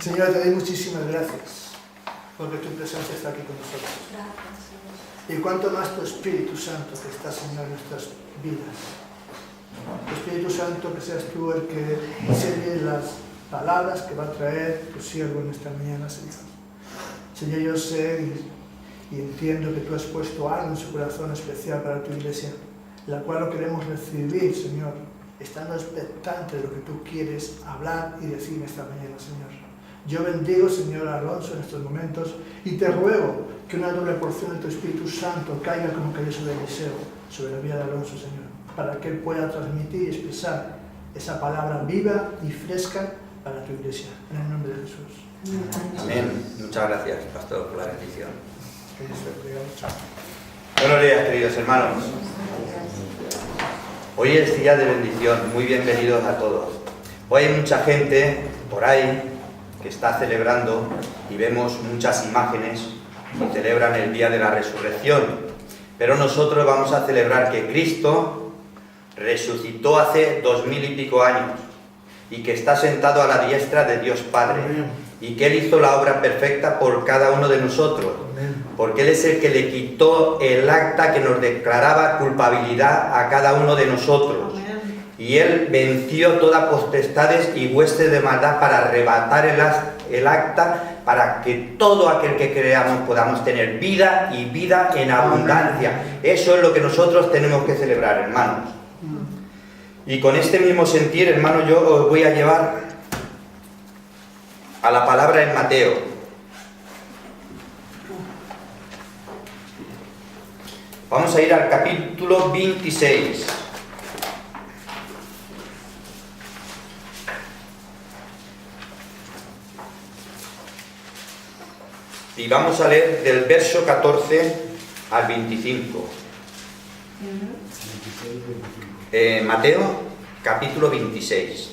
Señor, te doy muchísimas gracias porque tu presencia está aquí con nosotros. Gracias, Señor. Y cuanto más tu Espíritu Santo que está, Señor, en nuestras vidas. Tu Espíritu Santo, que seas tú el que selle las palabras que va a traer tu siervo en esta mañana, Señor. Señor, yo sé y entiendo que tú has puesto algo en su corazón especial para tu iglesia, la cual lo queremos recibir, Señor, estando expectante de lo que tú quieres hablar y decir en esta mañana, Señor. Yo bendigo, Señor Alonso, en estos momentos y te ruego que una doble porción de tu Espíritu Santo caiga como cayó sobre Eliseo, sobre la vida de Alonso, Señor, para que él pueda transmitir y expresar esa palabra viva y fresca para tu iglesia. En el nombre de Jesús. Amén. Muchas gracias, pastor, por la bendición. Que Dios te bendiga mucho. Buenos días, queridos hermanos. Hoy es día de bendición. Muy bienvenidos a todos. Hoy hay mucha gente por ahí que está celebrando y vemos muchas imágenes que celebran el día de la resurrección. Pero nosotros vamos a celebrar que Cristo resucitó hace 2000 y pico años y que está sentado a la diestra de Dios Padre y que Él hizo la obra perfecta por cada uno de nosotros, porque Él es el que le quitó el acta que nos declaraba culpabilidad a cada uno de nosotros. Y Él venció toda potestades y huestes de maldad para arrebatar el acta, para que todo aquel que creamos podamos tener vida y vida en abundancia. Eso es lo que nosotros tenemos que celebrar, hermanos. Y con este mismo sentir, hermano, yo os voy a llevar a la palabra en Mateo. Vamos a ir al capítulo 26. Y vamos a leer del verso 14 al 25. Mateo, capítulo 26.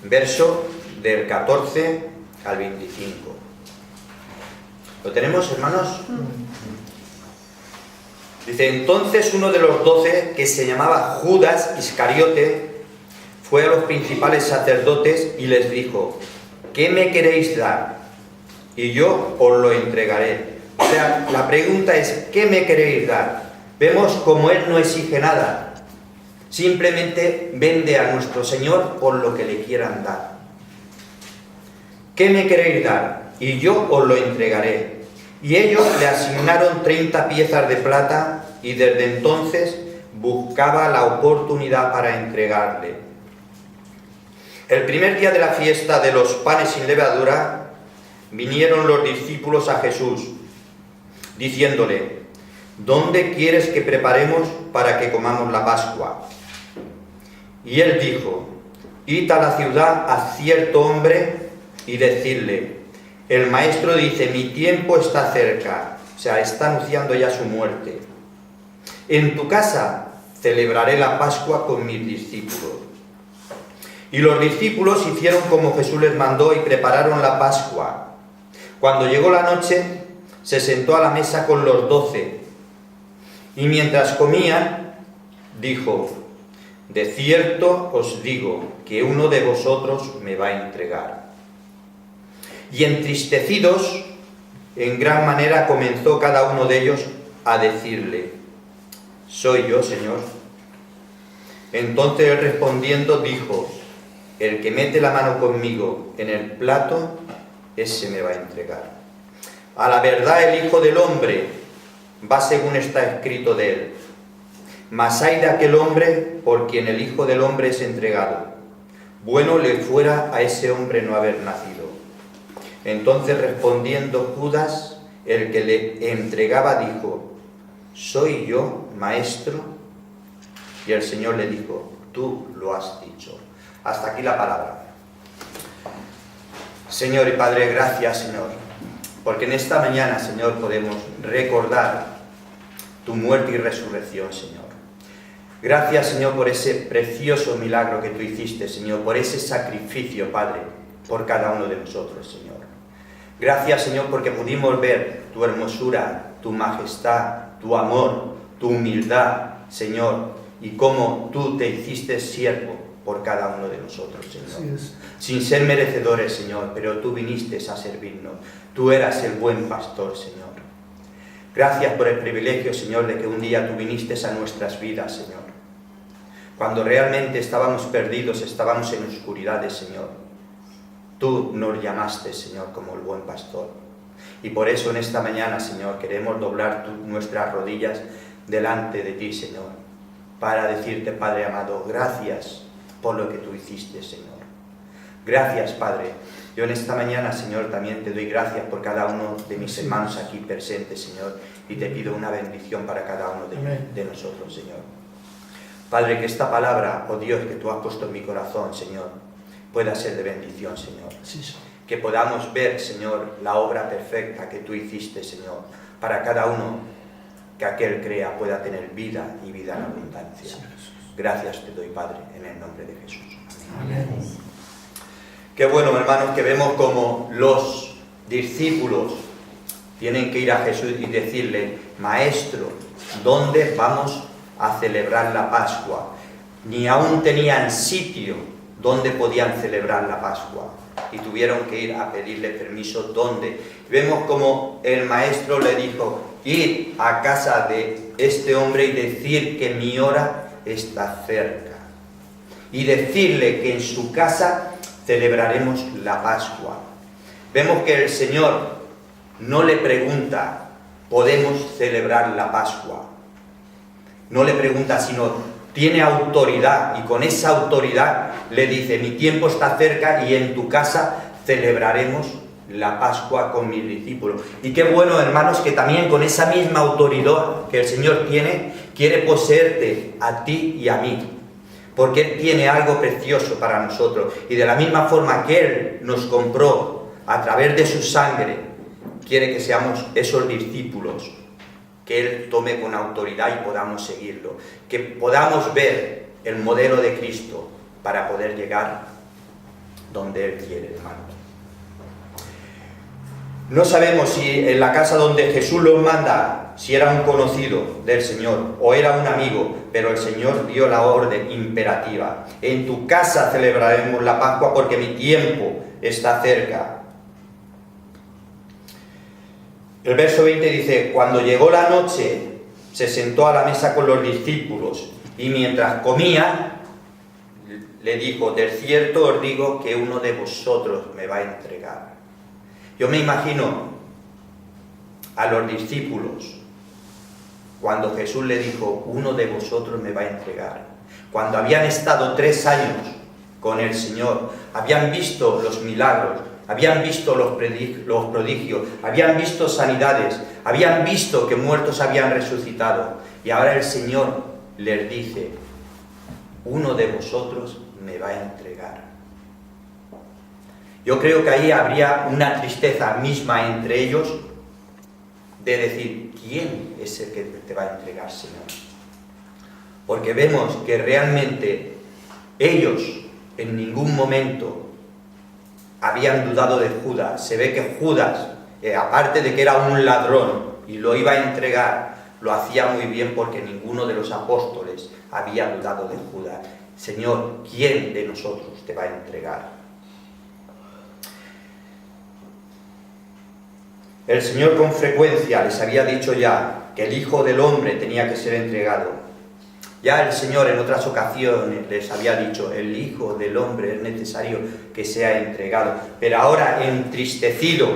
Verso del 14 al 25. ¿Lo tenemos, hermanos? Dice, entonces uno de los 12, que se llamaba Judas Iscariote, fue a los principales sacerdotes y les dijo, ¿qué me queréis dar? Y yo os lo entregaré. O sea, la pregunta es, ¿qué me queréis dar? Vemos como Él no exige nada. Simplemente vende a nuestro Señor por lo que le quieran dar. ¿Qué me queréis dar? Y yo os lo entregaré. Y ellos le asignaron 30 piezas de plata y desde entonces buscaba la oportunidad para entregarle. El primer día de la fiesta de los panes sin levadura, vinieron los discípulos a Jesús, diciéndole, ¿dónde quieres que preparemos para que comamos la Pascua? Y él dijo, id a la ciudad a cierto hombre y decidle, el maestro dice, mi tiempo está cerca, o sea, está anunciando ya su muerte. En tu casa celebraré la Pascua con mis discípulos. Y los discípulos hicieron como Jesús les mandó y prepararon la Pascua. Cuando llegó la noche, se sentó a la mesa con los 12, y mientras comían, dijo, de cierto os digo que uno de vosotros me va a entregar. Y entristecidos, en gran manera comenzó cada uno de ellos a decirle, ¿soy yo, Señor? Entonces él respondiendo dijo, el que mete la mano conmigo en el plato, ese me va a entregar. A la verdad el Hijo del Hombre va según está escrito de él. Mas hay de aquel hombre por quien el Hijo del Hombre es entregado. Bueno le fuera a ese hombre no haber nacido. Entonces respondiendo Judas, el que le entregaba, dijo, ¿soy yo, maestro? Y el Señor le dijo, tú lo has dicho. Hasta aquí la palabra. Señor y Padre, gracias, Señor, porque en esta mañana, Señor, podemos recordar tu muerte y resurrección, Señor. Gracias, Señor, por ese precioso milagro que tú hiciste, Señor, por ese sacrificio, Padre, por cada uno de nosotros, Señor. Gracias, Señor, porque pudimos ver tu hermosura, tu majestad, tu amor, tu humildad, Señor, y cómo tú te hiciste siervo por cada uno de nosotros, Señor. Así es. Sin ser merecedores, Señor, pero tú viniste a servirnos. Tú eras el buen pastor, Señor. Gracias por el privilegio, Señor, de que un día tú viniste a nuestras vidas, Señor. Cuando realmente estábamos perdidos, estábamos en oscuridades, Señor. Tú nos llamaste, Señor, como el buen pastor. Y por eso en esta mañana, Señor, queremos doblar nuestras rodillas delante de ti, Señor, para decirte, Padre amado, gracias por lo que tú hiciste, Señor. Gracias, Padre. Yo en esta mañana, Señor, también te doy gracias por cada uno de mis hermanos aquí presentes, Señor, y te pido una bendición para cada uno de nosotros, Señor. Padre, que esta palabra, oh Dios, que tú has puesto en mi corazón, Señor, pueda ser de bendición, Señor. Sí, sí. Que podamos ver, Señor, la obra perfecta que tú hiciste, Señor, para cada uno, que aquel crea pueda tener vida y vida en abundancia. Sí, Gracias te doy, Padre, en el nombre de Jesús. Amén. Qué bueno, hermanos, que vemos como los discípulos tienen que ir a Jesús y decirle, Maestro, ¿dónde vamos a celebrar la Pascua? Ni aún tenían sitio donde podían celebrar la Pascua y tuvieron que ir a pedirle permiso dónde. Vemos como el maestro le dijo, ir a casa de este hombre y decir que mi hora está cerca y decirle que en su casa celebraremos la Pascua. Vemos que el Señor no le pregunta, ¿podemos celebrar la Pascua? No le pregunta, sino tiene autoridad, y con esa autoridad le dice, mi tiempo está cerca y en tu casa celebraremos la Pascua con mis discípulos. Y qué bueno, hermanos, que también con esa misma autoridad que el Señor tiene, quiere poseerte a ti y a mí, porque Él tiene algo precioso para nosotros. Y de la misma forma que Él nos compró a través de su sangre, quiere que seamos esos discípulos que Él tome con autoridad y podamos seguirlo, que podamos ver el modelo de Cristo para poder llegar donde Él quiere, hermanos. No sabemos si en la casa donde Jesús los manda, si era un conocido del Señor o era un amigo, pero el Señor dio la orden imperativa. En tu casa celebraremos la Pascua porque mi tiempo está cerca. El verso 20 dice, cuando llegó la noche, se sentó a la mesa con los discípulos y mientras comía, le dijo, de cierto os digo que uno de vosotros me va a entregar. Yo me imagino a los discípulos cuando Jesús le dijo, uno de vosotros me va a entregar. Cuando habían estado 3 años con el Señor, habían visto los milagros, habían visto los prodigios, habían visto sanidades, habían visto que muertos habían resucitado. Y ahora el Señor les dice, uno de vosotros me va a entregar. Yo creo que ahí habría una tristeza misma entre ellos de decir, ¿quién es el que te va a entregar, Señor? Porque vemos que realmente ellos en ningún momento habían dudado de Judas. Se ve que Judas, aparte de que era un ladrón y lo iba a entregar, lo hacía muy bien porque ninguno de los apóstoles había dudado de Judas. Señor, ¿quién de nosotros te va a entregar? El Señor con frecuencia les había dicho ya que el Hijo del Hombre tenía que ser entregado. Ya el Señor en otras ocasiones les había dicho, el Hijo del Hombre es necesario que sea entregado. Pero ahora, entristecido,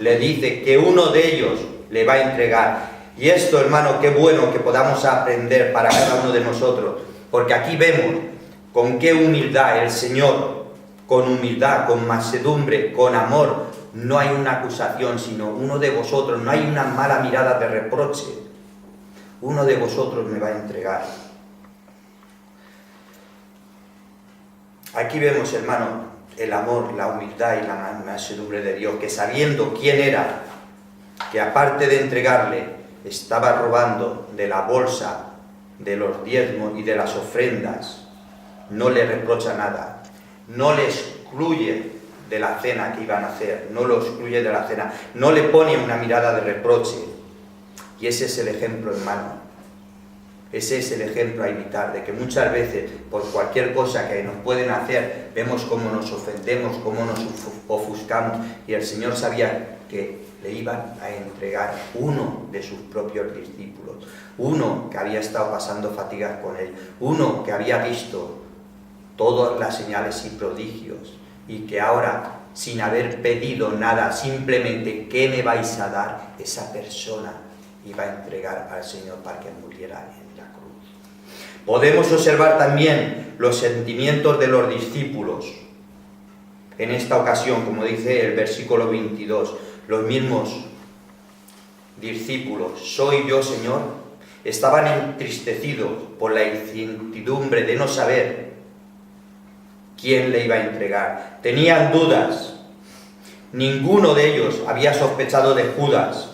le dice que uno de ellos le va a entregar. Y esto, hermano, qué bueno que podamos aprender para cada uno de nosotros. Porque aquí vemos con qué humildad el Señor, con humildad, con mansedumbre, con amor, no hay una acusación, sino uno de vosotros, no hay una mala mirada de reproche. Uno de vosotros me va a entregar. Aquí vemos, hermano, el amor, la humildad y la mansedumbre de Dios, que sabiendo quién era, que aparte de entregarle, estaba robando de la bolsa de los diezmos y de las ofrendas, no le reprocha nada, no le excluye de la cena que iban a hacer, no lo excluye de la cena, no le pone una mirada de reproche. Y ese es el ejemplo, hermano. Ese es el ejemplo a imitar, de que muchas veces, por cualquier cosa que nos pueden hacer, vemos cómo nos ofendemos, cómo nos ofuscamos, y el Señor sabía que le iban a entregar uno de sus propios discípulos, uno que había estado pasando fatigas con él, uno que había visto todas las señales y prodigios, y que ahora, sin haber pedido nada, simplemente ¿qué me vais a dar?, esa persona iba a entregar al Señor para que muriera en la cruz. Podemos observar también los sentimientos de los discípulos. En esta ocasión, como dice el versículo 22, los mismos discípulos, ¿soy yo, Señor?, estaban entristecidos por la incertidumbre de no saber quién le iba a entregar. Tenían dudas. Ninguno de ellos había sospechado de Judas.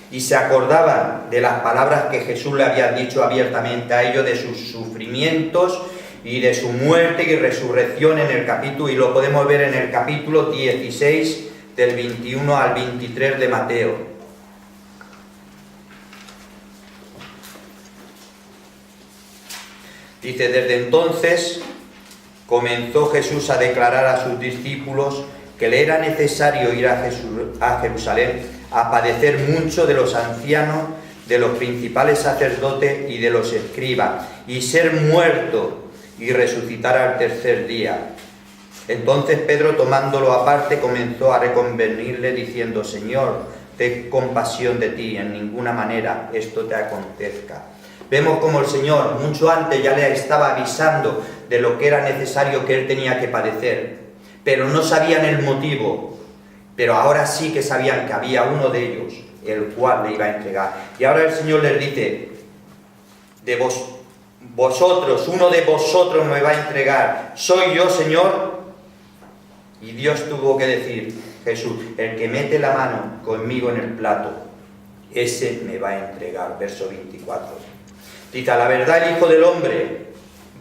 Y se acordaban de las palabras que Jesús le había dicho abiertamente a ellos, de sus sufrimientos y de su muerte y resurrección en el capítulo, y lo podemos ver en el capítulo 16, del 21 al 23 de Mateo. Dice, desde entonces comenzó Jesús a declarar a sus discípulos que le era necesario ir a Jerusalén a padecer mucho de los ancianos, de los principales sacerdotes y de los escribas, y ser muerto y resucitar al tercer día. Entonces Pedro, tomándolo aparte, comenzó a reconvenirle diciendo, Señor, ten compasión de ti, en ninguna manera esto te acontezca. Vemos como el Señor mucho antes ya le estaba avisando de lo que era necesario que él tenía que padecer, pero no sabían el motivo, pero ahora sí que sabían que había uno de ellos, el cual le iba a entregar. Y ahora el Señor les dice, vosotros, uno de vosotros me va a entregar, ¿soy yo, Señor? Y Dios tuvo que decir, Jesús, el que mete la mano conmigo en el plato, ese me va a entregar. Verso 24. Dice, a la verdad el Hijo del Hombre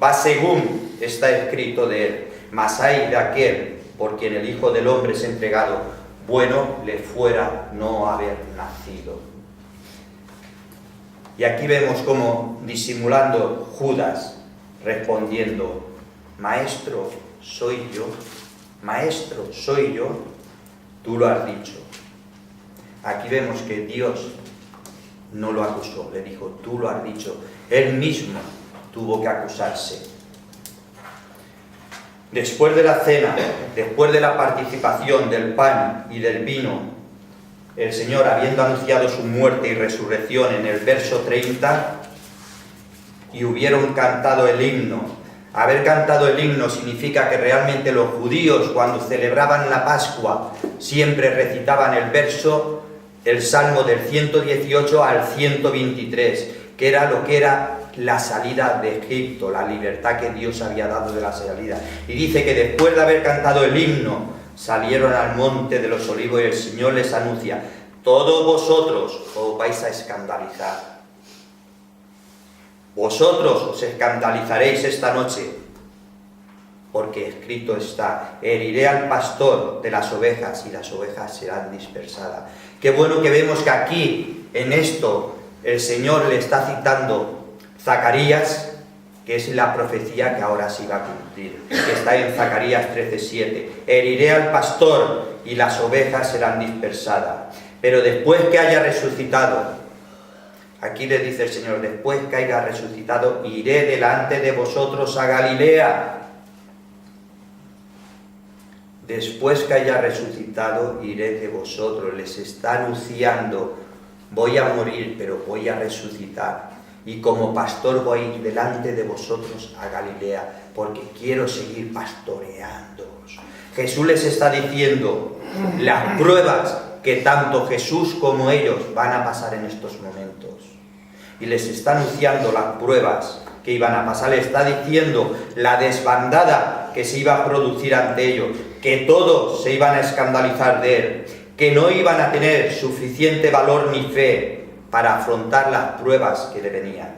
va según está escrito de él, mas hay de aquel por quien el Hijo del Hombre es entregado, bueno le fuera no haber nacido. Y aquí vemos como disimulando Judas respondiendo, Maestro, soy yo. Maestro, soy yo. Tú lo has dicho. Aquí vemos que Dios no lo acusó, le dijo, tú lo has dicho. Él mismo tuvo que acusarse. Después de la cena, después de la participación del pan y del vino, el Señor, habiendo anunciado su muerte y resurrección en el verso 30, y hubieron cantado el himno. Haber cantado el himno significa que realmente los judíos, cuando celebraban la Pascua, siempre recitaban el Salmo del 118 al 123, que era lo que era la salida de Egipto, la libertad que Dios había dado de la salida. Y dice que después de haber cantado el himno, salieron al monte de los olivos y el Señor les anuncia, todos vosotros os vais a escandalizar. Vosotros os escandalizaréis esta noche, porque escrito está, heriré al pastor de las ovejas y las ovejas serán dispersadas. Qué bueno que vemos que aquí, en esto, el Señor le está citando Zacarías, que es la profecía que ahora se va a cumplir, que está en Zacarías 13:7. Heriré al pastor y las ovejas serán dispersadas. Pero después que haya resucitado, aquí le dice el Señor, después que haya resucitado, iré delante de vosotros a Galilea. Después que haya resucitado, iré de vosotros. Les está anunciando, voy a morir, pero voy a resucitar. Y como pastor voy a ir delante de vosotros a Galilea, porque quiero seguir pastoreándoos. Jesús les está diciendo las pruebas que tanto Jesús como ellos van a pasar en estos momentos. Y les está anunciando las pruebas que iban a pasar. Les está diciendo la desbandada que se iba a producir ante ellos, que todos se iban a escandalizar de él, que no iban a tener suficiente valor ni fe para afrontar las pruebas que le venían.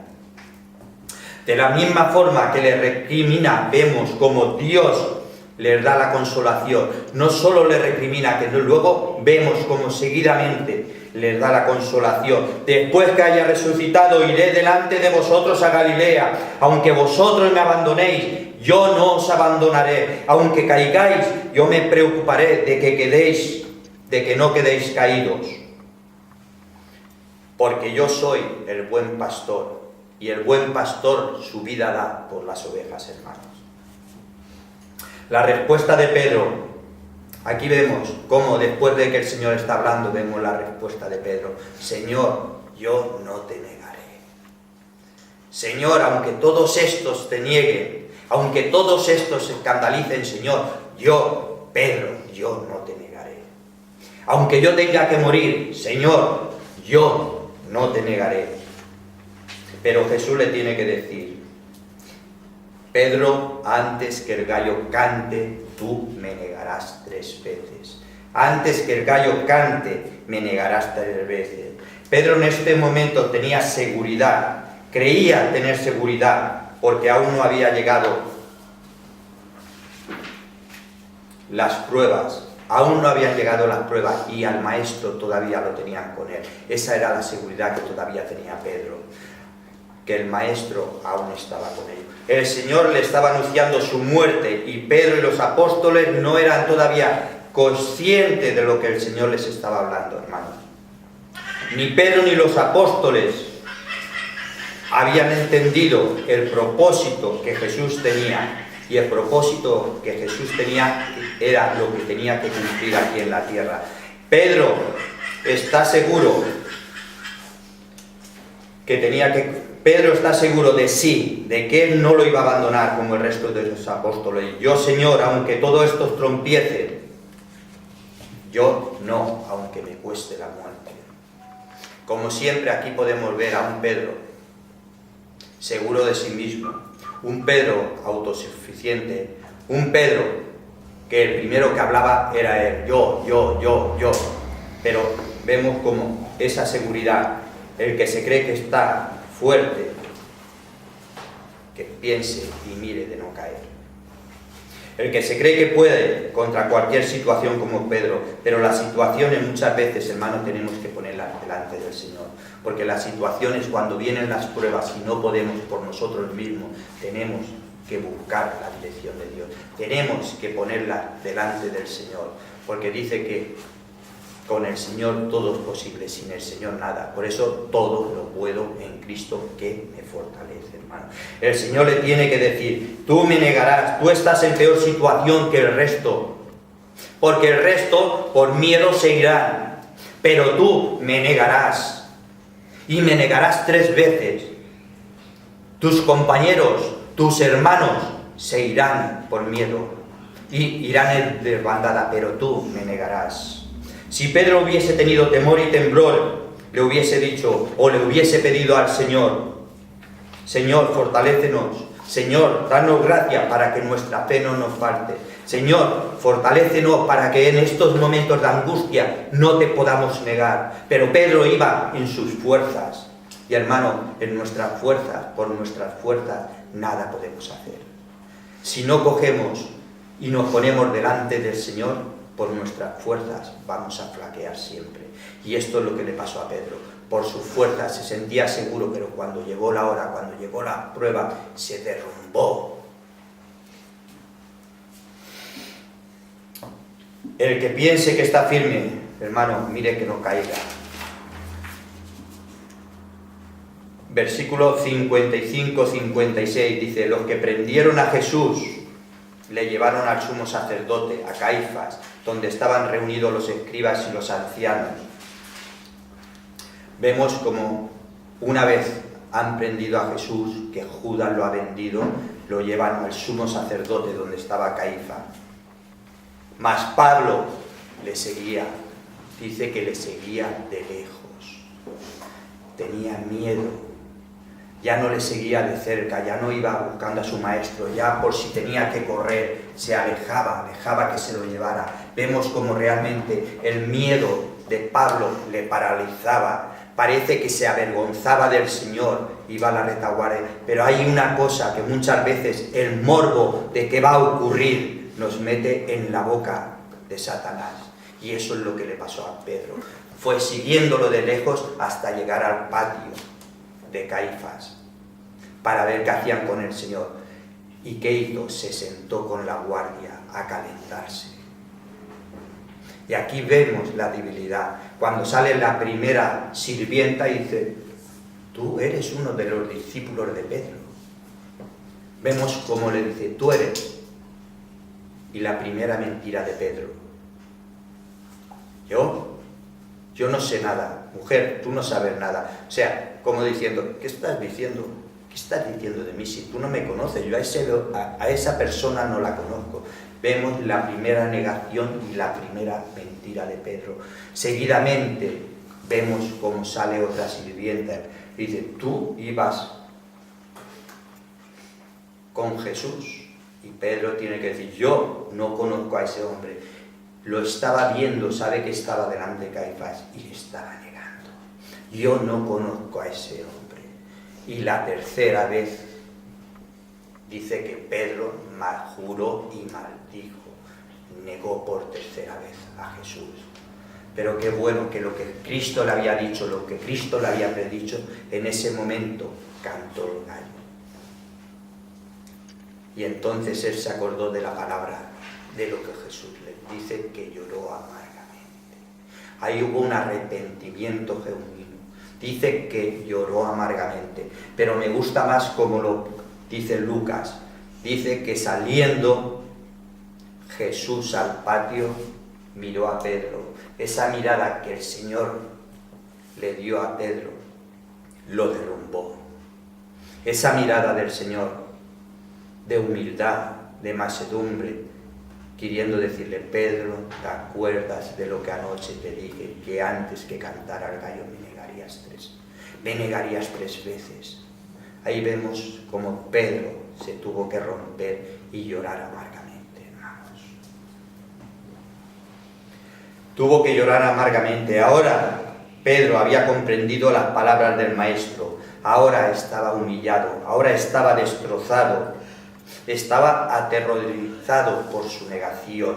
De la misma forma que le recrimina, vemos como Dios les da la consolación. No solo les recrimina, que luego vemos como seguidamente les da la consolación. Después que haya resucitado, iré delante de vosotros a Galilea. Aunque vosotros me abandonéis, yo no os abandonaré. Aunque caigáis, yo me preocuparé de que no quedéis caídos. Porque yo soy el buen pastor, y el buen pastor su vida da por las ovejas, hermanos. La respuesta de Pedro, aquí vemos cómo después de que el Señor está hablando, vemos la respuesta de Pedro. Señor, yo no te negaré. Señor, aunque todos estos te nieguen, aunque todos estos se escandalicen, Señor, yo, Pedro, yo no te negaré. Aunque yo tenga que morir, Señor, yo no te negaré. Pero Jesús le tiene que decir: Pedro, antes que el gallo cante, tú me negarás 3 veces. Antes que el gallo cante, me negarás 3 veces. Pedro en este momento tenía seguridad, creía tener seguridad, porque aún no había llegado las pruebas, aún no habían llegado las pruebas y al maestro todavía lo tenían con él. Esa era la seguridad que todavía tenía Pedro, que el maestro aún estaba con ellos. El Señor le estaba anunciando su muerte y Pedro y los apóstoles no eran todavía conscientes de lo que el Señor les estaba hablando, hermanos. Ni Pedro ni los apóstoles habían entendido el propósito que Jesús tenía, y el propósito que Jesús tenía era lo que tenía que cumplir aquí en la tierra. Pedro está seguro Pedro está seguro de sí, de que él no lo iba a abandonar como el resto de los apóstoles. Yo, Señor, aunque todo esto trompiece, yo no, aunque me cueste la muerte. Como siempre, aquí podemos ver a un Pedro seguro de sí mismo, un Pedro autosuficiente, un Pedro que el primero que hablaba era él, yo. Pero vemos como esa seguridad, el que se cree que está fuerte, que piense y mire de no caer. El que se cree que puede contra cualquier situación como Pedro, pero las situaciones muchas veces, hermanos, tenemos que ponerlas delante del Señor, porque las situaciones, cuando vienen las pruebas y no podemos por nosotros mismos, tenemos que buscar la dirección de Dios, tenemos que ponerlas delante del Señor, porque dice que con el Señor todo es posible, sin el Señor nada. Por eso todo lo puedo en Cristo que me fortalece, hermano. El Señor le tiene que decir: tú me negarás, tú estás en peor situación que el resto, porque el resto por miedo se irán, pero tú me negarás, y me negarás 3 veces. Tus compañeros, tus hermanos se irán por miedo y irán en desbandada, pero tú me negarás. Si Pedro hubiese tenido temor y temblor, le hubiese dicho o le hubiese pedido al Señor: Señor, fortalécenos. Señor, danos gracia para que nuestra fe no nos falte. Señor, fortalécenos para que en estos momentos de angustia no te podamos negar. Pero Pedro iba en sus fuerzas. Y hermano, en nuestras fuerzas, por nuestras fuerzas, nada podemos hacer. Si no cogemos y nos ponemos delante del Señor, por nuestras fuerzas vamos a flaquear siempre. Y esto es lo que le pasó a Pedro. Por sus fuerzas se sentía seguro, pero cuando llegó la hora, cuando llegó la prueba, se derrumbó. El que piense que está firme, hermano, mire que no caiga. Versículo 55-56 dice: los que prendieron a Jesús le llevaron al sumo sacerdote, a Caifás, donde estaban reunidos los escribas y los ancianos. Vemos como una vez han prendido a Jesús, que Judas lo ha vendido, lo llevan al sumo sacerdote donde estaba Caifás. Mas Pablo le seguía, dice que le seguía de lejos. Tenía miedo. Ya no le seguía de cerca, ya no iba buscando a su maestro, ya por si tenía que correr, se alejaba que se lo llevara. Vemos como realmente el miedo de Pablo le paralizaba. Parece que se avergonzaba del Señor, iba a la retaguardia. Pero hay una cosa que muchas veces, el morbo de qué va a ocurrir, nos mete en la boca de Satanás. Y eso es lo que le pasó a Pedro. Fue siguiéndolo de lejos hasta llegar al patio de Caifás para ver qué hacían con el Señor. ¿Y qué hizo? Se sentó con la guardia a calentarse. Y aquí vemos la debilidad. Cuando sale la primera sirvienta y dice: tú eres uno de los discípulos de Pedro. Vemos cómo le dice: tú eres. Y la primera mentira de Pedro: yo no sé nada. Mujer, tú no sabes nada. O sea, como diciendo: ¿qué estás diciendo? ¿Qué estás diciendo de mí si tú no me conoces? Yo a esa persona no la conozco. Vemos la primera negación y la primera mentira de Pedro. Seguidamente vemos cómo sale otra sirvienta. Dice: tú ibas con Jesús. Y Pedro tiene que decir: yo no conozco a ese hombre. Lo estaba viendo, sabe que estaba delante de Caifás y le estaba negando. Yo no conozco a ese hombre. Y la tercera vez dice que Pedro juró y maldijo, negó por tercera vez a Jesús. Pero qué bueno que lo que Cristo le había dicho, lo que Cristo le había predicho, en ese momento cantó el gallo. Y entonces él se acordó de la palabra, de lo que Jesús le dice, que lloró amargamente. Ahí hubo un arrepentimiento genuino. Dice que lloró amargamente, pero me gusta más como lo dice Lucas. Dice que saliendo Jesús al patio, miró a Pedro. Esa mirada que el Señor le dio a Pedro lo derrumbó. Esa mirada del Señor de humildad, de mansedumbre, queriendo decirle: Pedro, ¿te acuerdas de lo que anoche te dije? Que antes que cantara el gallo me negarías tres veces. Ahí vemos como Pedro se tuvo que romper y llorar amargamente, hermanos. Tuvo que llorar amargamente. Ahora Pedro había comprendido las palabras del Maestro. Ahora estaba humillado, ahora estaba destrozado, estaba aterrorizado por su negación.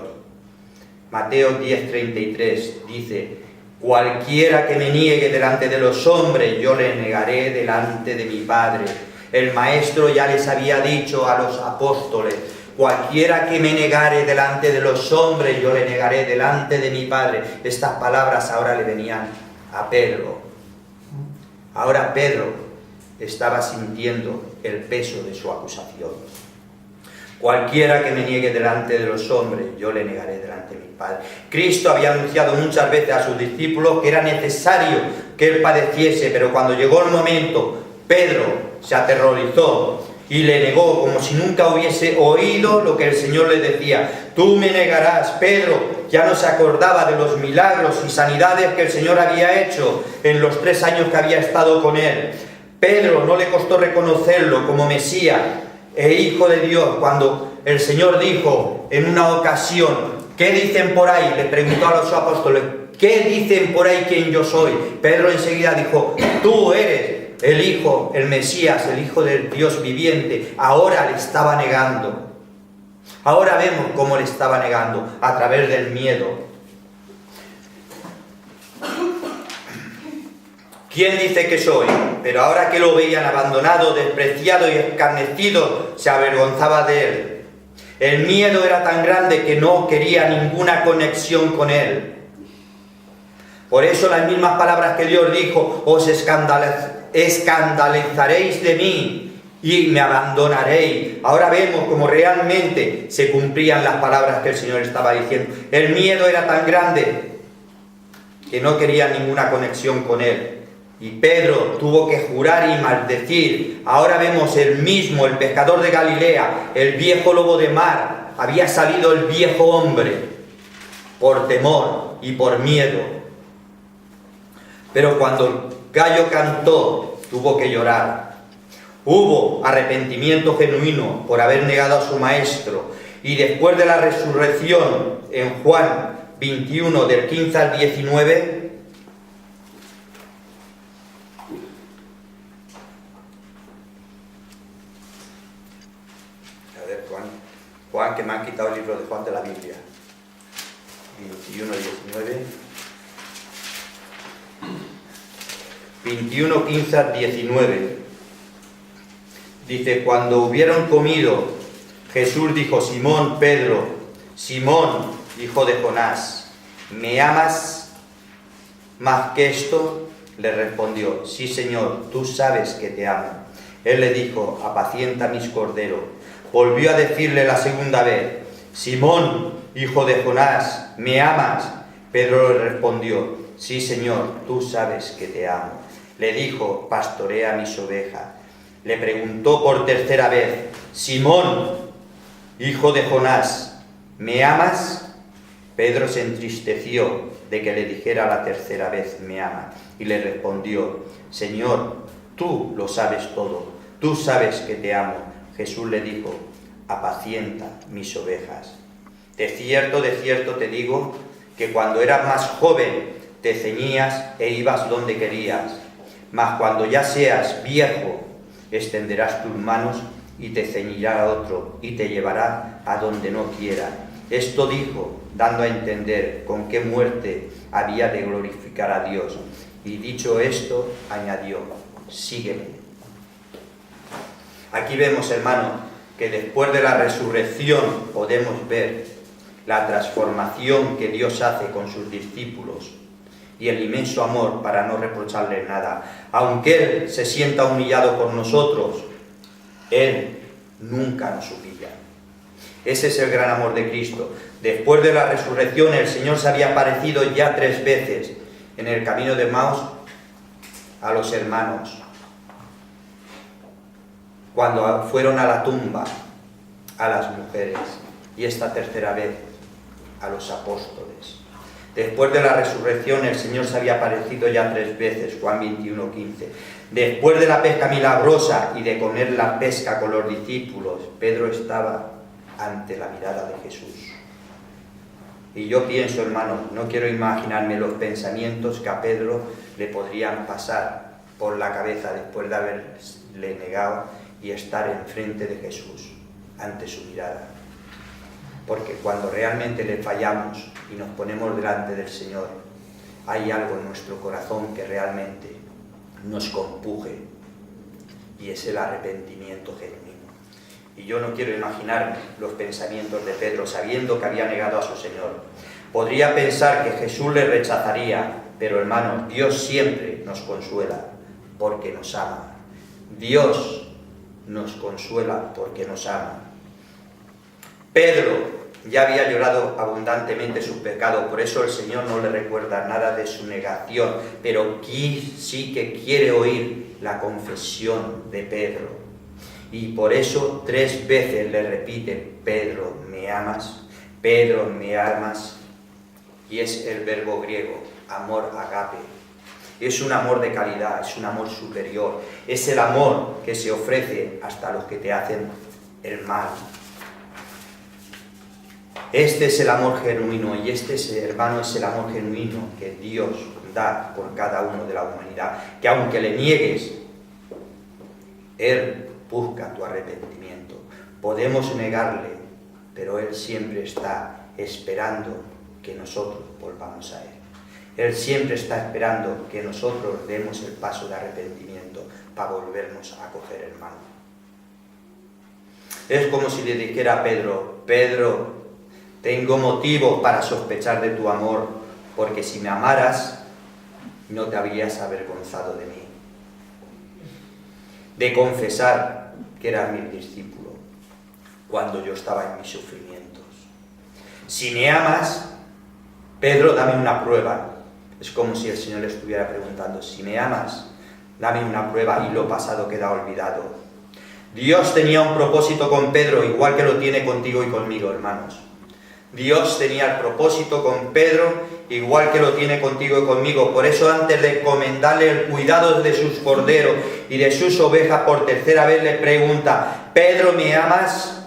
Mateo 10:33 dice: cualquiera que me niegue delante de los hombres, yo le negaré delante de mi Padre. El Maestro ya les había dicho a los apóstoles: cualquiera que me negare delante de los hombres, yo le negaré delante de mi Padre. Estas palabras ahora le venían a Pedro. Ahora Pedro estaba sintiendo el peso de su acusación. Cualquiera que me niegue delante de los hombres, yo le negaré delante de mi Padre. Cristo había anunciado muchas veces a sus discípulos que era necesario que Él padeciese, pero cuando llegó el momento, Pedro se aterrorizó y le negó como si nunca hubiese oído lo que el Señor le decía. Tú me negarás. Pedro ya no se acordaba de los milagros y sanidades que el Señor había hecho en los 3 años que había estado con Él. Pedro no le costó reconocerlo como Mesías e Hijo de Dios, cuando el Señor dijo en una ocasión: ¿qué dicen por ahí? Le preguntó a los apóstoles: ¿qué dicen por ahí quién yo soy? Pedro enseguida dijo: tú eres el Hijo, el Mesías, el Hijo del Dios viviente. Ahora le estaba negando. Ahora vemos cómo le estaba negando, a través del miedo. ¿Quién dice que soy? Pero ahora que lo veían abandonado, despreciado y escarnecido, se avergonzaba de él. El miedo era tan grande que no quería ninguna conexión con él. Por eso las mismas palabras que Dios dijo: os escandalizaréis de mí y me abandonaréis. Ahora vemos cómo realmente se cumplían las palabras que el Señor estaba diciendo. El miedo era tan grande que no quería ninguna conexión con él. Y Pedro tuvo que jurar y maldecir. Ahora vemos el mismo, el pescador de Galilea, el viejo lobo de mar. Había salido el viejo hombre por temor y por miedo. Pero cuando el gallo cantó, tuvo que llorar. Hubo arrepentimiento genuino por haber negado a su maestro. Y después de la resurrección, en Juan 21, del 15 al 19, Juan, que me han quitado el libro de Juan de la Biblia. 21, 19. 21, 15 al 19. Dice, cuando hubieron comido, Jesús dijo, Simón, Pedro, Simón, hijo de Jonás, ¿me amas más que esto? Le respondió, sí, Señor, tú sabes que te amo. Él le dijo, apacienta mis corderos. Volvió a decirle la segunda vez, Simón, hijo de Jonás, ¿me amas? Pedro le respondió, sí, Señor, tú sabes que te amo. Le dijo, pastorea mis ovejas. Le preguntó por tercera vez, Simón, hijo de Jonás, ¿me amas? Pedro se entristeció de que le dijera la tercera vez, me ama, y le respondió, Señor, tú lo sabes todo, tú sabes que te amo. Jesús le dijo, apacienta mis ovejas. De cierto te digo, que cuando eras más joven te ceñías e ibas donde querías, mas cuando ya seas viejo, extenderás tus manos y te ceñirá otro y te llevará a donde no quiera. Esto dijo, dando a entender con qué muerte había de glorificar a Dios. Y dicho esto, añadió, sígueme. Aquí vemos, hermanos, que después de la resurrección podemos ver la transformación que Dios hace con sus discípulos y el inmenso amor para no reprocharle nada. Aunque Él se sienta humillado por nosotros, Él nunca nos humilla. Ese es el gran amor de Cristo. Después de la resurrección, el Señor se había aparecido ya 3 veces en el camino de Emaús a los hermanos. Cuando fueron a la tumba, a las mujeres, y esta tercera vez a los apóstoles. Después de la resurrección, el Señor se había aparecido ya 3 veces, Juan 21, 15. Después de la pesca milagrosa y de comer la pesca con los discípulos, Pedro estaba ante la mirada de Jesús. Y yo pienso, hermanos, no quiero imaginarme los pensamientos que a Pedro le podrían pasar por la cabeza después de haberle negado y estar enfrente de Jesús, ante su mirada. Porque cuando realmente le fallamos y nos ponemos delante del Señor, hay algo en nuestro corazón que realmente nos compuje, y es el arrepentimiento genuino. Y yo no quiero imaginarme los pensamientos de Pedro sabiendo que había negado a su Señor. Podría pensar que Jesús le rechazaría, pero hermanos, Dios siempre nos consuela porque nos ama. Dios nos consuela porque nos ama. Pedro ya había llorado abundantemente su pecado, por eso el Señor no le recuerda nada de su negación, pero aquí sí que quiere oír la confesión de Pedro. Y por eso 3 veces le repite, Pedro, ¿me amas? Pedro, ¿me amas? Y es el verbo griego, amor agape. Es un amor de calidad, es un amor superior. Es el amor que se ofrece hasta a los que te hacen el mal. Este es el amor genuino, y este, hermano, es el amor genuino que Dios da por cada uno de la humanidad. Que aunque le niegues, Él busca tu arrepentimiento. Podemos negarle, pero Él siempre está esperando que nosotros volvamos a Él. Él siempre está esperando que nosotros demos el paso de arrepentimiento para volvernos a coger el mano. Es como si le dijera a Pedro, Pedro, tengo motivos para sospechar de tu amor, porque si me amaras, no te habrías avergonzado de mí, de confesar que eras mi discípulo cuando yo estaba en mis sufrimientos. Si me amas, Pedro, dame una prueba. Es como si el Señor le estuviera preguntando, si me amas, dame una prueba y lo pasado queda olvidado. Dios tenía un propósito con Pedro, igual que lo tiene contigo y conmigo, hermanos. Dios tenía el propósito con Pedro, igual que lo tiene contigo y conmigo. Por eso, antes de encomendarle el cuidado de sus corderos y de sus ovejas, por tercera vez le pregunta, Pedro, ¿me amas?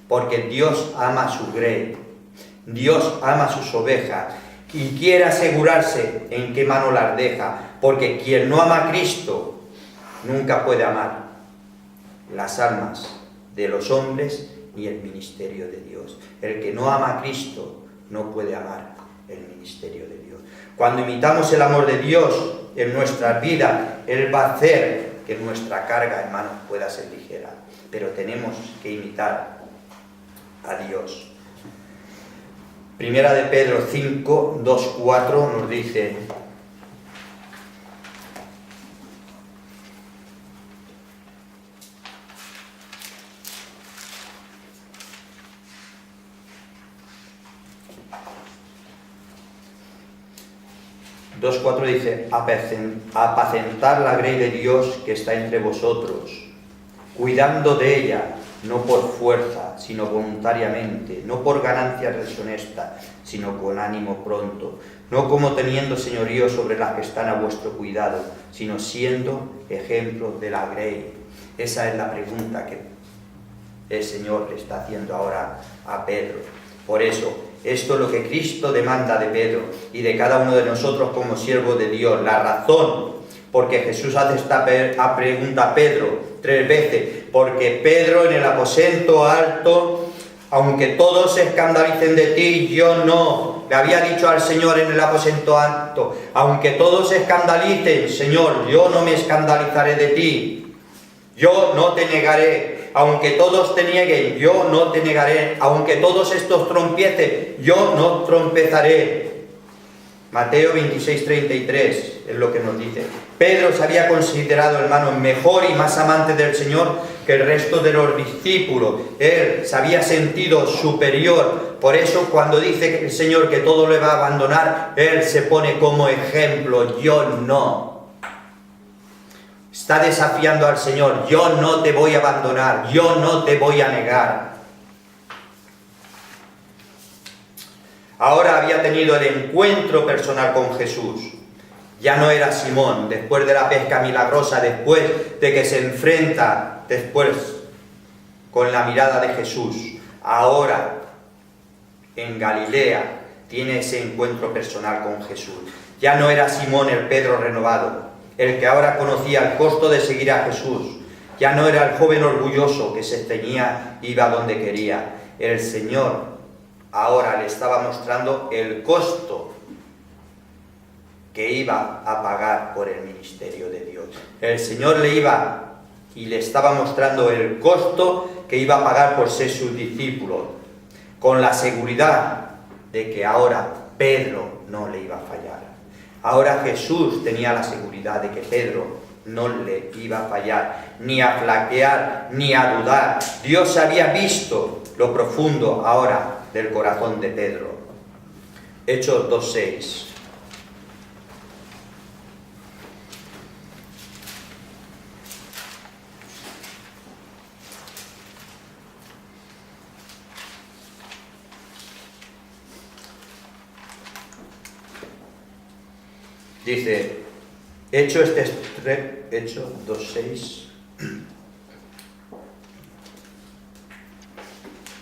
Porque Dios ama a su grey, Dios ama a sus ovejas y quiere asegurarse en qué mano las deja, porque quien no ama a Cristo nunca puede amar las almas de los hombres ni el ministerio de Dios. El que no ama a Cristo no puede amar el ministerio de Dios. Cuando imitamos el amor de Dios en nuestras vidas, Él va a hacer que nuestra carga, hermanos, pueda ser ligera. Pero tenemos que imitar a Dios. Primera de Pedro 5, 2, 4 nos dice: apacentar la grey de Dios que está entre vosotros, cuidando de ella, no por fuerza, sino voluntariamente, no por ganancias deshonestas, sino con ánimo pronto, no como teniendo señorío sobre las que están a vuestro cuidado, sino siendo ejemplos de la grey. Esa es la pregunta que el Señor le está haciendo ahora a Pedro. Por eso, esto es lo que Cristo demanda de Pedro y de cada uno de nosotros como siervos de Dios. La razón porque Jesús hace esta pregunta a Pedro 3 veces, porque Pedro en el aposento alto, aunque todos se escandalicen de ti, yo no. Le había dicho al Señor en el aposento alto: aunque todos se escandalicen, Señor, yo no me escandalizaré de ti. Yo no te negaré. Aunque todos te nieguen, yo no te negaré. Aunque todos estos trompiecen, yo no trompezaré. Mateo 26, 33 es lo que nos dice. Pedro se había considerado, hermano, mejor y más amante del Señor que el resto de los discípulos. Él se había sentido superior. Por eso cuando dice el Señor que todo le va a abandonar, él se pone como ejemplo: yo no. Está desafiando al Señor: yo no te voy a abandonar, yo no te voy a negar. Ahora había tenido el encuentro personal con Jesús. Ya no era Simón, después de la pesca milagrosa, después de que se enfrenta después con la mirada de Jesús. Ahora, en Galilea, tiene ese encuentro personal con Jesús. Ya no era Simón el Pedro renovado, el que ahora conocía el costo de seguir a Jesús. Ya no era el joven orgulloso que se ceñía, iba donde quería. El Señor ahora le estaba mostrando el costo que iba a pagar por el ministerio de Dios. El Señor le estaba mostrando el costo que iba a pagar por ser su discípulo, con la seguridad de que ahora Pedro no le iba a fallar. Ahora Jesús tenía la seguridad de que Pedro no le iba a fallar, ni a flaquear, ni a dudar. Dios había visto lo profundo ahora del corazón de Pedro. Hechos 2:6. Dice, Hechos 2:6.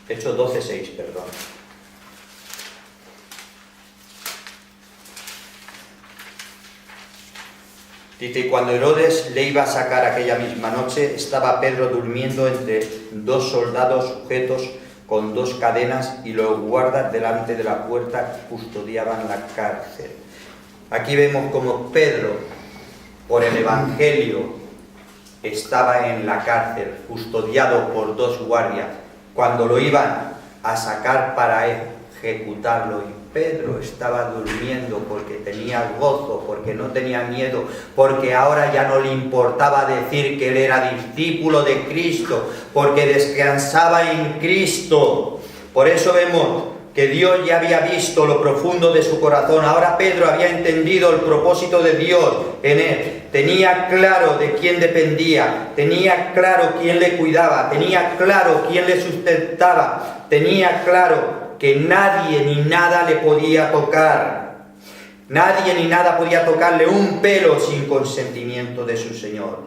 Hechos 12:6, perdón. Dice, y cuando Herodes le iba a sacar aquella misma noche, estaba Pedro durmiendo entre 2 soldados sujetos con 2 cadenas, y los guardas delante de la puerta custodiaban la cárcel. Aquí vemos como Pedro, por el Evangelio, estaba en la cárcel, custodiado por 2 guardias, cuando lo iban a sacar para ejecutarlo. Y Pedro estaba durmiendo porque tenía gozo, porque no tenía miedo, porque ahora ya no le importaba decir que él era discípulo de Cristo, porque descansaba en Cristo. Por eso vemos que Dios ya había visto lo profundo de su corazón. Ahora Pedro había entendido el propósito de Dios en él. Tenía claro de quién dependía, tenía claro quién le cuidaba, tenía claro quién le sustentaba, tenía claro que nadie ni nada le podía tocar. Nadie ni nada podía tocarle un pelo sin consentimiento de su Señor.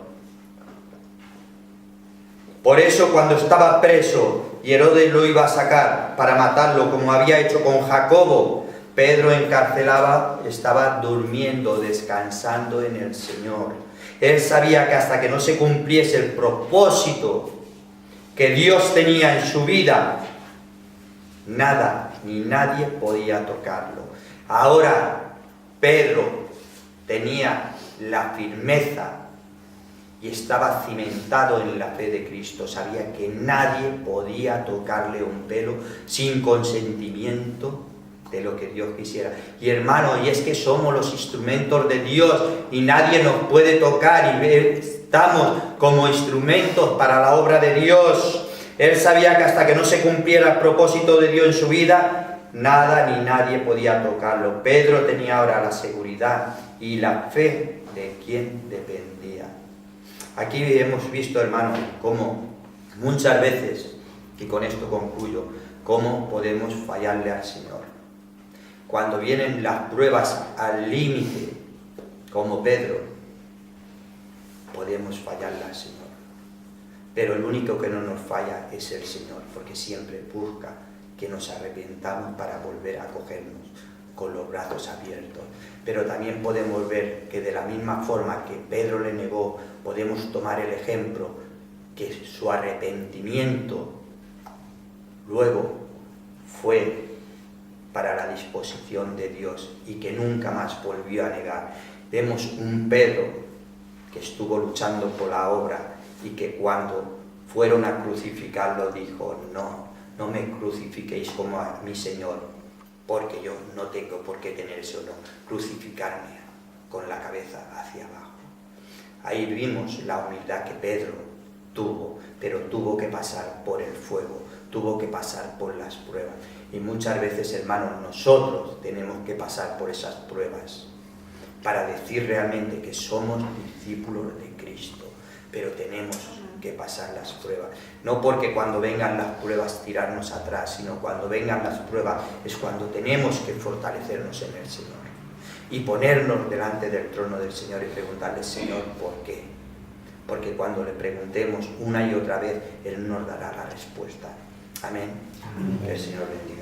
Por eso cuando estaba preso y Herodes lo iba a sacar para matarlo, como había hecho con Jacobo, Pedro encarcelado estaba durmiendo, descansando en el Señor. Él sabía que hasta que no se cumpliese el propósito que Dios tenía en su vida, nada ni nadie podía tocarlo. Ahora Pedro tenía la firmeza y estaba cimentado en la fe de Cristo. Sabía que nadie podía tocarle un pelo sin consentimiento de lo que Dios quisiera. Y hermano, y es que somos los instrumentos de Dios y nadie nos puede tocar, y estamos como instrumentos para la obra de Dios. Él sabía que hasta que no se cumpliera el propósito de Dios en su vida, nada ni nadie podía tocarlo. Pedro tenía ahora la seguridad y la fe de quien dependía. Aquí hemos visto, hermano, cómo muchas veces, y con esto concluyo, cómo podemos fallarle al Señor. Cuando vienen las pruebas al límite, como Pedro, podemos fallarle al Señor. Pero el único que no nos falla es el Señor, porque siempre busca que nos arrepentamos para volver a acogernos con los brazos abiertos. Pero también podemos ver que de la misma forma que Pedro le negó, podemos tomar el ejemplo que su arrepentimiento luego fue para la disposición de Dios y que nunca más volvió a negar. Vemos un Pedro que estuvo luchando por la obra y que cuando fueron a crucificarlo dijo: no me crucifiquéis como a mi Señor, porque yo no tengo por qué tener ese honor, crucificarme con la cabeza hacia abajo. Ahí vimos la humildad que Pedro tuvo, pero tuvo que pasar por el fuego, tuvo que pasar por las pruebas. Y muchas veces, hermanos, nosotros tenemos que pasar por esas pruebas para decir realmente que somos discípulos de Cristo, pero tenemos que pasar las pruebas. No porque cuando vengan las pruebas tirarnos atrás, sino cuando vengan las pruebas es cuando tenemos que fortalecernos en el Señor y ponernos delante del trono del Señor y preguntarle: Señor, ¿por qué? Porque cuando le preguntemos una y otra vez, Él nos dará la respuesta. Amén. Que el Señor bendiga.